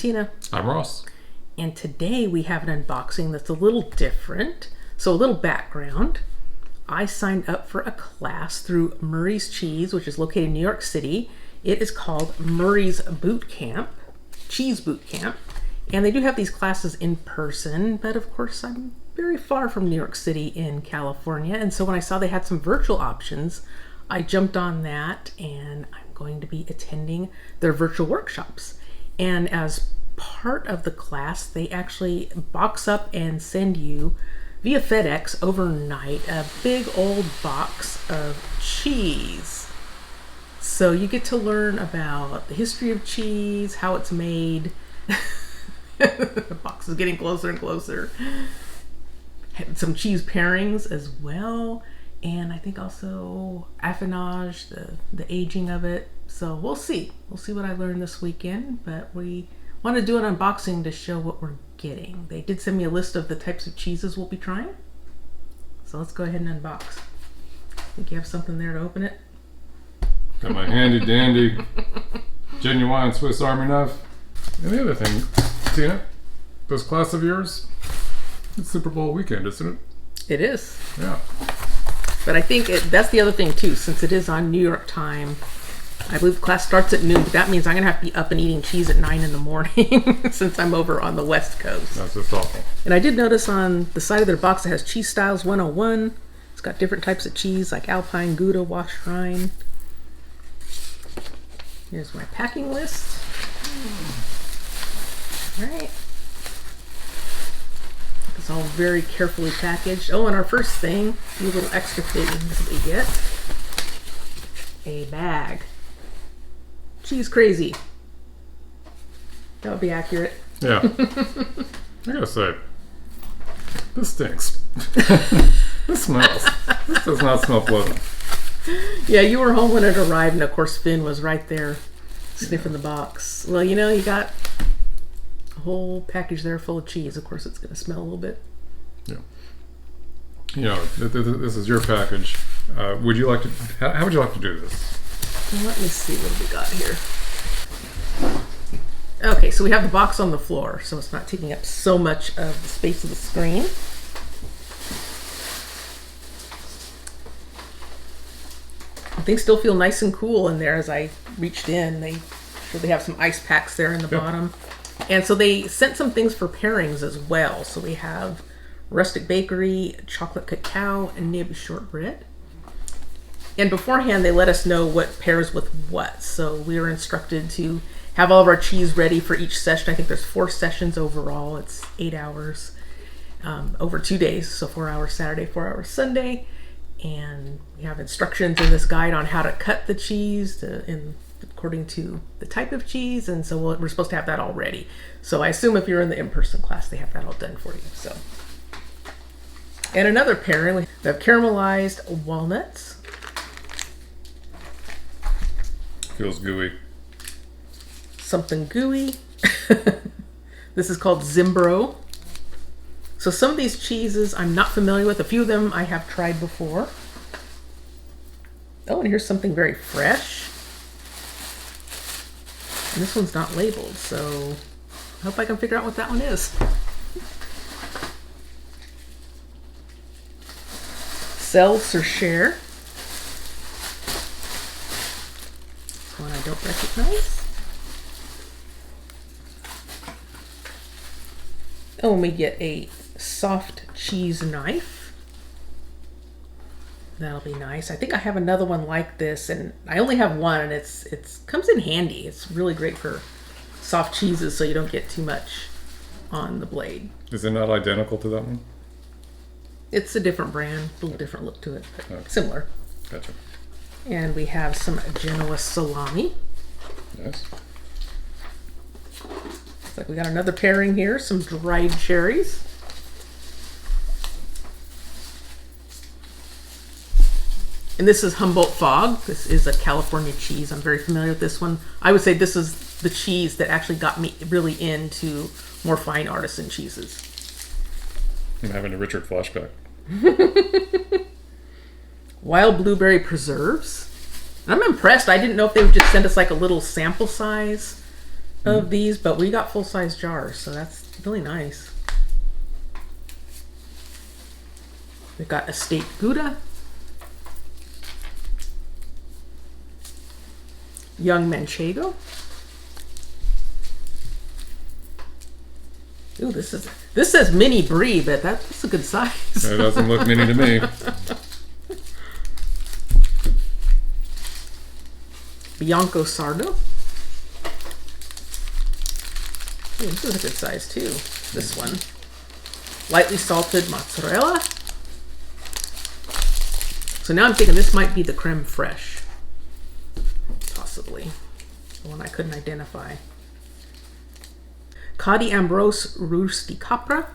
Tina. I'm Ross. And today we have an unboxing that's a little different. So a little background. I signed up for a class through Murray's Cheese, which is located in New York City. It is called Murray's Boot Camp, Cheese Boot Camp. And they do have these classes in person, but of course I'm very far from New York City in California. And so when I saw they had some virtual options, I jumped on that, and I'm going to be attending their virtual workshops. And as part of the class, they actually box up and send you via FedEx overnight a big old box of cheese. So you get to learn about the history of cheese, how it's made. The box is getting closer and closer. Some cheese pairings as well. And I think also affinage, the aging of it. So we'll see. We'll see what I learned this weekend. But we want to do an unboxing to show what we're getting. They did send me a list of the types of cheeses we'll be trying. So let's go ahead and unbox. Think you have something there to open it? Got my handy dandy genuine Swiss Army knife. And the other thing, Tina, this class of yours, it's Super Bowl weekend, isn't it? It is. Yeah. But I think that's the other thing too, since it is on New York time. I believe the class starts at noon, but that means I'm going to have to be up and eating cheese at 9 in the morning since I'm over on the West Coast. That's just awful. And I did notice on the side of their box it has Cheese Styles 101. It's got different types of cheese like Alpine, Gouda, Washed Rind. Here's my packing list. All right. It's all very carefully packaged. Oh, and our first thing, a little extra things that we get. A bag. Cheese crazy. That would be accurate. Yeah. I gotta say, this stinks. This smells. This does not smell pleasant. Yeah, you were home when it arrived, and of course Finn was right there sniffing the box. Well, you know, you got a whole package there full of cheese. Of course, it's going to smell a little bit. Yeah. You know, this is your package. Would you like to? How would you like to do this? Let me see what we got here. Okay, so we have the box on the floor, so it's not taking up so much of the space of the screen. Things still feel nice and cool in there as I reached in. They have some ice packs there in the bottom. And so they sent some things for pairings as well. So we have rustic bakery, chocolate cacao, and nib shortbread. And beforehand, they let us know what pairs with what. So we were instructed to have all of our cheese ready for each session. I think there's 4 sessions overall. It's 8 hours over 2 days. So 4 hours Saturday, 4 hours Sunday. And we have instructions in this guide on how to cut the cheese according to the type of cheese. And so we're supposed to have that all ready. So I assume if you're in the in-person class, they have that all done for you. So, and another pairing, we have caramelized walnuts. Feels gooey. Something gooey. This is called Zimbro. So some of these cheeses I'm not familiar with. A few of them I have tried before. Oh, and here's something very fresh. And this one's not labeled, so I hope I can figure out what that one is. Celle Surcher. This one I don't recognize. Oh, and we get a soft cheese knife. That'll be nice. I think I have another one like this, and I only have one, and it's comes in handy. It's really great for soft cheeses, so you don't get too much on the blade. Is it not identical to that one? It's a different brand, a little different look to it, but Okay. similar. Gotcha. And we have some Genoa salami. Yes. Looks like we got another pairing here, some dried cherries. And this is Humboldt Fog. This is a California cheese. I'm very familiar with this one. I would say this is the cheese that actually got me really into more fine artisan cheeses. I'm having a Richard flashback. Wild blueberry preserves. And I'm impressed. I didn't know if they would just send us like a little sample size of these, but we got full-size jars, so that's really nice. We've got estate Gouda, young Manchego. Ooh, this says mini brie, but that's a good size. It doesn't look mini to me. Bianco Sardo. Ooh, this is a good size too. This one. Lightly salted mozzarella. So now I'm thinking this might be the creme fraiche. Possibly. The one I couldn't identify. Cadi Ambrose Rusti Capra.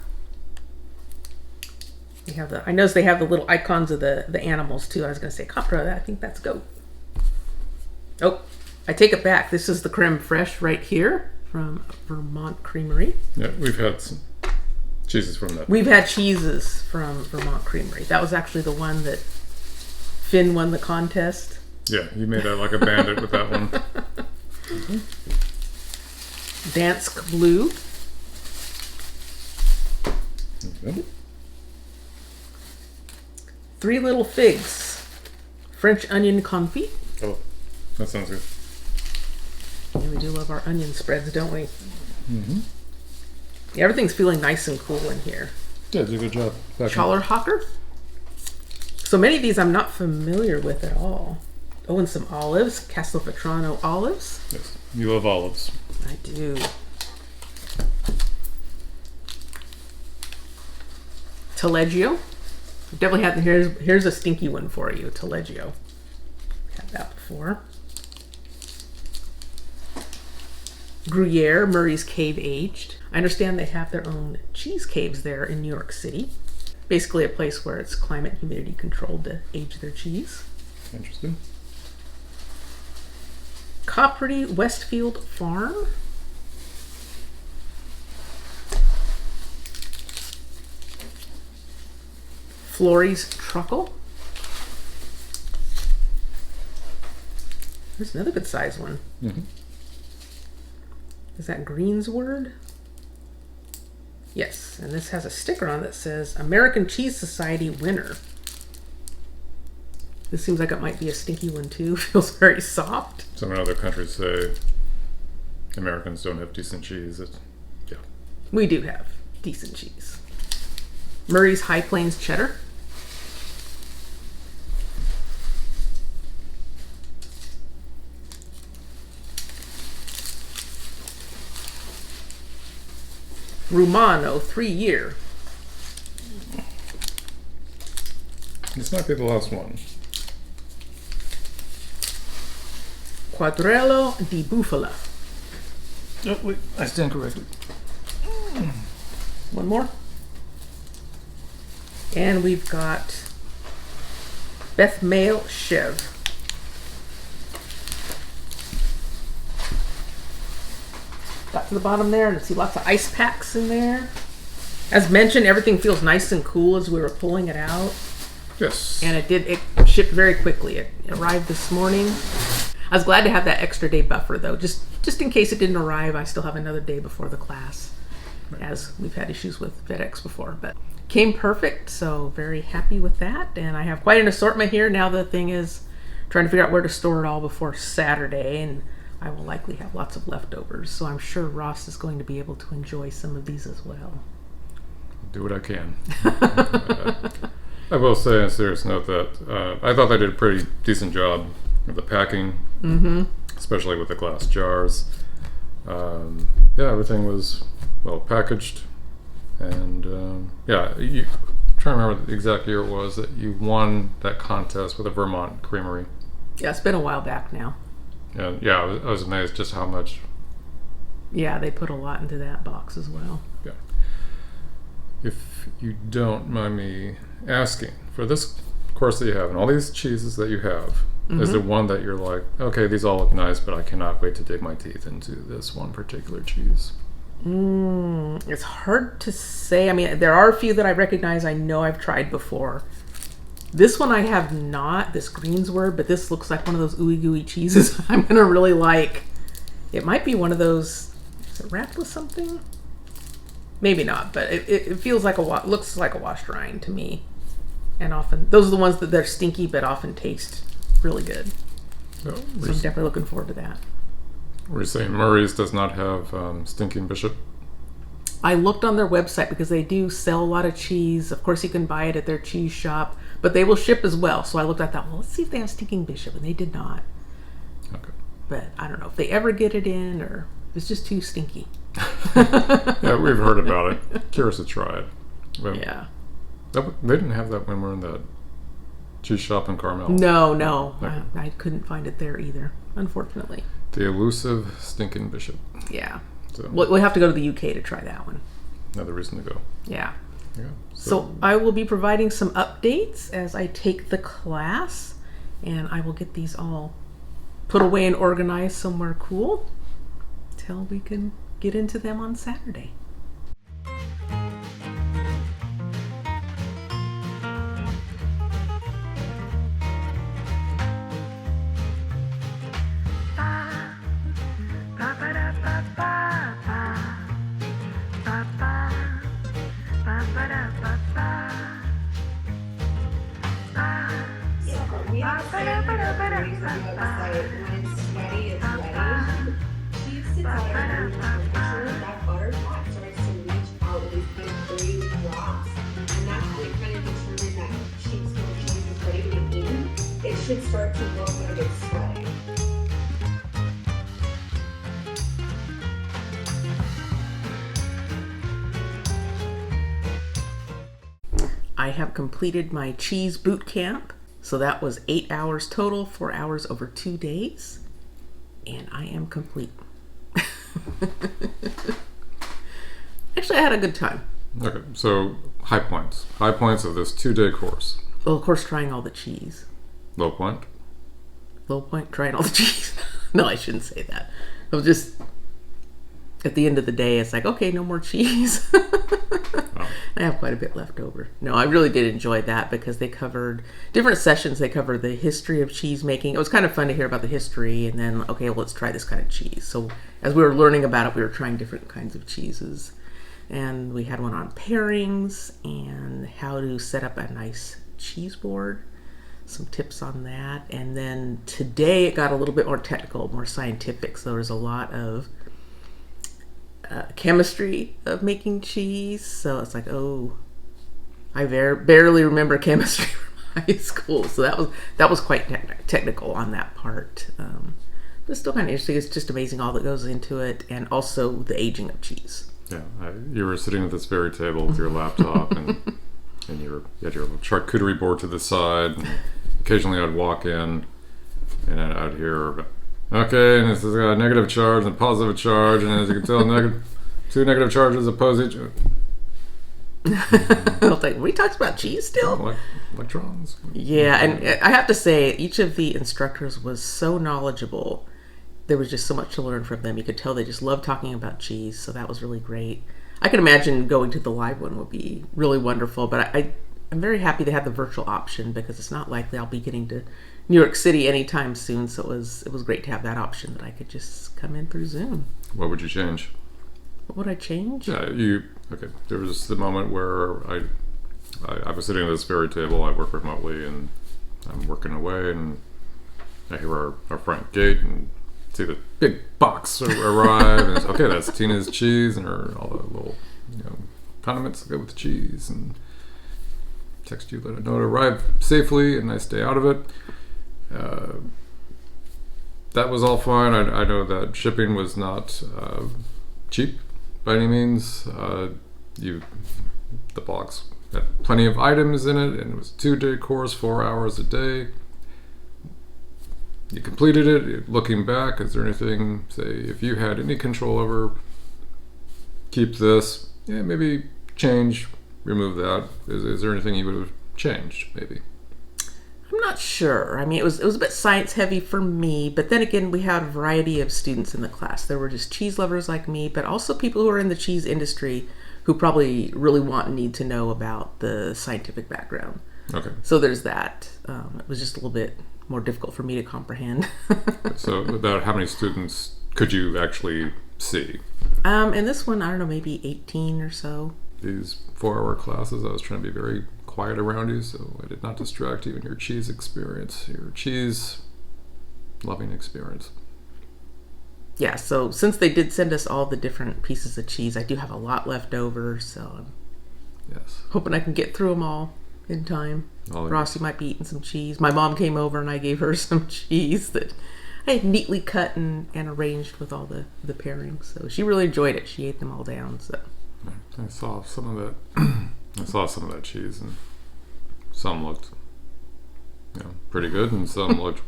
They have I noticed they have the little icons of the animals too. I was going to say Capra, I think that's goat. Oh, I take it back. This is the creme fraiche right here from Vermont Creamery. Yeah, we've had some cheeses from that. We've had cheeses from Vermont Creamery. That was actually the one that Finn won the contest. Yeah, you made out like a bandit with that one. Dansk Blue. Okay. Three Little Figs. French onion confit. Oh, that sounds good. Yeah, we do love our onion spreads, don't we? Mm-hmm. Yeah, everything's feeling nice and cool in here. Yeah, did a good job. Challerhocker. So many of these I'm not familiar with at all. Oh, and some olives. Castelvetrano olives. Yes, you love olives. I do. Taleggio. Definitely had, here's a stinky one for you, Taleggio. Had that before. Gruyere, Murray's Cave Aged. I understand they have their own cheese caves there in New York City. Basically a place where it's climate and humidity controlled to age their cheese. Interesting. Coperty Westfield Farm. Florey's Truckle. There's another good size one. Mm-hmm. Is that Greensward? Yes, and this has a sticker on that says American Cheese Society winner. This seems like it might be a stinky one too. Feels very soft. Some other countries say Americans don't have decent cheese. Yeah. We do have decent cheese. Murray's High Plains Cheddar. Rumano 3-year. This might be the last one. Quadrello di Bufala. Oh, wait, I stand corrected. One more. And we've got Beth Mail Chev. Got to the bottom there and see lots of ice packs in there. As mentioned, everything feels nice and cool as we were pulling it out. Yes. And it shipped very quickly. It arrived this morning. I was glad to have that extra day buffer though, just in case it didn't arrive. I still have another day before the class, as we've had issues with FedEx before, but came perfect, so very happy with that. And I have quite an assortment here. Now the thing is trying to figure out where to store it all before Saturday, and I will likely have lots of leftovers, so I'm sure Ross is going to be able to enjoy some of these as well. Do what I can. I will say on a serious note that I thought they did a pretty decent job of the packing, especially with the glass jars. Yeah, everything was well packaged, and yeah, I'm trying to remember the exact year it was that you won that contest with the Vermont Creamery. Yeah, it's been a while back now. And yeah, I was amazed just how much. Yeah, they put a lot into that box as well. Yeah. If you don't mind me asking, for this course that you have and all these cheeses that you have, is there one that you're like, okay, these all look nice, but I cannot wait to dig my teeth into this one particular cheese? It's hard to say. I mean, there are a few that I recognize. I know I've tried before. This one I have not, this Greensward, but this looks like one of those ooey gooey cheeses I'm going to really like. It might be one of those it wrapped with something? Maybe not, but it feels like looks like a washed rind to me. And often, those are the ones that they're stinky, but often taste really good. So So I'm definitely looking forward to that. Were you saying Murray's does not have stinking bishop? I looked on their website because they do sell a lot of cheese. Of course, you can buy it at their cheese shop, but they will ship as well. So I looked at that. Well, let's see if they have stinking bishop, and they did not. Okay. But I don't know if they ever get it in, or if it's just too stinky. Yeah, we've heard about it. Curious to try it. But Yeah. they didn't have that when we were in that cheese shop in Carmel. No. Okay. I couldn't find it there either, unfortunately. The elusive stinking bishop. Yeah. So We'll have to go to the UK to try that one. another reason to go. Yeah. Yeah. So I will be providing some updates as I take the class, and I will get these all put away and organized somewhere cool till we can get into them on Saturday. We have the same things we do at the site. When it's sweaty, it's wetty. Cheese sits out at room temperature. That butter fat starts to leach out with these kind of gooey drops. And that's how we kind of determine that cheese is ready to be eaten. It should start to look like it's sweating. I have completed my cheese boot camp. So that was 8 hours total, 4 hours over 2 days. And I am complete. Actually, I had a good time. Okay, so high points. High points of this 2-day course. Well, of course, trying all the cheese. Low point. Low point, trying all the cheese. No, I shouldn't say that. It was just, at the end of the day, it's like, okay, no more cheese. Oh. I have quite a bit left over. No, I really did enjoy that because they covered different sessions. They covered the history of cheese making. It was kind of fun to hear about the history, and then, okay, well, let's try this kind of cheese. So as we were learning about it, we were trying different kinds of cheeses. And we had one on pairings and how to set up a nice cheese board. Some tips on that. And then today it got a little bit more technical, more scientific. So there was a lot of chemistry of making cheese. So it's like, oh, I barely remember chemistry from high school. So that was quite technical on that part. But still kind of interesting. It's just amazing all that goes into it, and also the aging of cheese. Yeah, you were sitting at this very table with your laptop, and you had your little charcuterie board to the side. And occasionally, I'd walk in, and I'd hear, okay, and this has got a negative charge and a positive charge, and as you can tell, two negative charges oppose each other. I was like, we talked about cheese still? Like electrons. Yeah, and I have to say, each of the instructors was so knowledgeable. There was just so much to learn from them. You could tell they just loved talking about cheese, so that was really great. I can imagine going to the live one would be really wonderful, but I'm very happy to have the virtual option because it's not likely I'll be getting to New York City anytime soon, so it was great to have that option that I could just come in through Zoom. What would you change? What would I change? Yeah, okay. There was the moment where I was sitting at this very table. I work remotely, and I'm working away, and I hear our front gate and see the big box arrive, and it's okay. That's Tina's cheese and all the little condiments that go with the cheese, and text you, let it know it arrived safely, and I stay out of it. That was all fine. I know that shipping was not cheap by any means. The box had plenty of items in it, and it was a 2-day course, 4 hours a day. You completed it. Looking back, is there anything, say, if you had any control over, keep this, maybe change, remove that? Is there anything you would have changed, maybe? I'm not sure. I mean, it was a bit science heavy for me, but then again, we had a variety of students in the class. There were just cheese lovers like me, but also people who are in the cheese industry who probably really want and need to know about the scientific background. Okay. So there's that. It was just a little bit more difficult for me to comprehend. So about how many students could you actually see? And this one, I don't know, maybe 18 or so. These 4-hour classes, I was trying to be very quiet around you, so I did not distract you in your cheese experience, your cheese loving experience. Yeah, so since they did send us all the different pieces of cheese, I do have a lot left over, so I'm Yes. hoping I can get through them all in time. All of Rossi might be eating some cheese. My mom came over and I gave her some cheese that I had neatly cut and arranged with all the pairings. So she really enjoyed it. She ate them all down. So I saw some of that. I saw some of that cheese, and some looked, pretty good, and some looked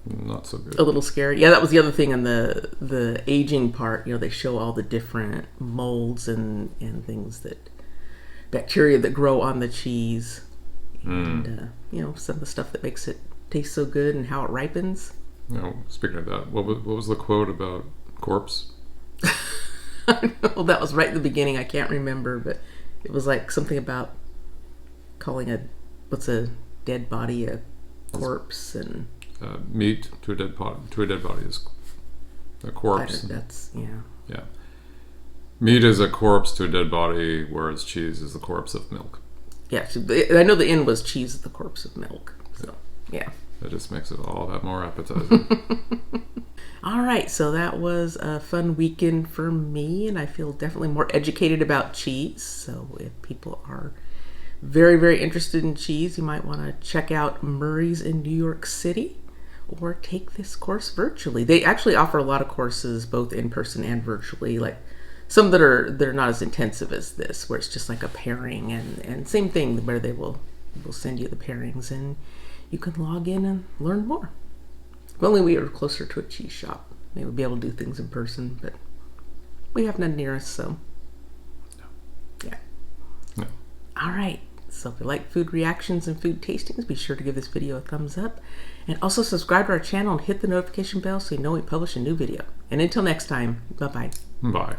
not so good. a little scary. Yeah, that was the other thing in the aging part. They show all the different molds and things that bacteria that grow on the cheese, and some of the stuff that makes it taste so good and how it ripens. Speaking of that, what was the quote about corpse? Well, that was right at the beginning. I can't remember, but it was like something about calling what's a dead body a corpse, and Meat to a dead body is a corpse. Yeah. Meat is a corpse to a dead body, whereas cheese is the corpse of milk. Yeah, I know the end was cheese is the corpse of milk. So yeah. That just makes it all that more appetizing. All right, so that was a fun weekend for me, and I feel definitely more educated about cheese. So if people are very, very interested in cheese, you might want to check out Murray's in New York City, or take this course virtually. They actually offer a lot of courses both in person and virtually, like some that are not as intensive as this, where it's just like a pairing, and same thing where they will send you the pairings and you can log in and learn more. If only we were closer to a cheese shop. Maybe we'd be able to do things in person, but we have none near us, so yeah. No. All right. So if you like food reactions and food tastings, be sure to give this video a thumbs up. And also subscribe to our channel and hit the notification bell so you know we publish a new video. And until next time, bye-bye. Bye.